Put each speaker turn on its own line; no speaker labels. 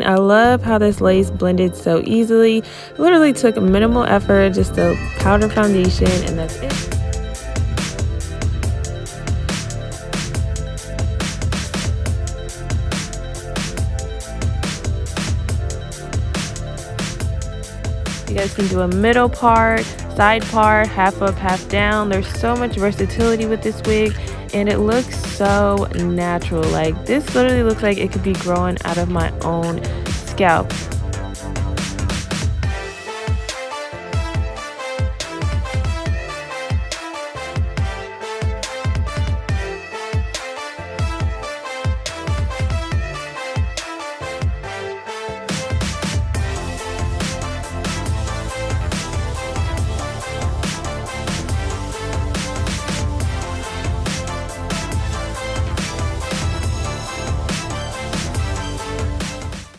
I love how this lace blended so easily. Literally took minimal effort, just a powder foundation, and that's it. You guys can do a middle part, side part, half up, half down. There's so much versatility with this wig, and it looks so natural. Like, this literally looks like it could be growing out of my own scalp.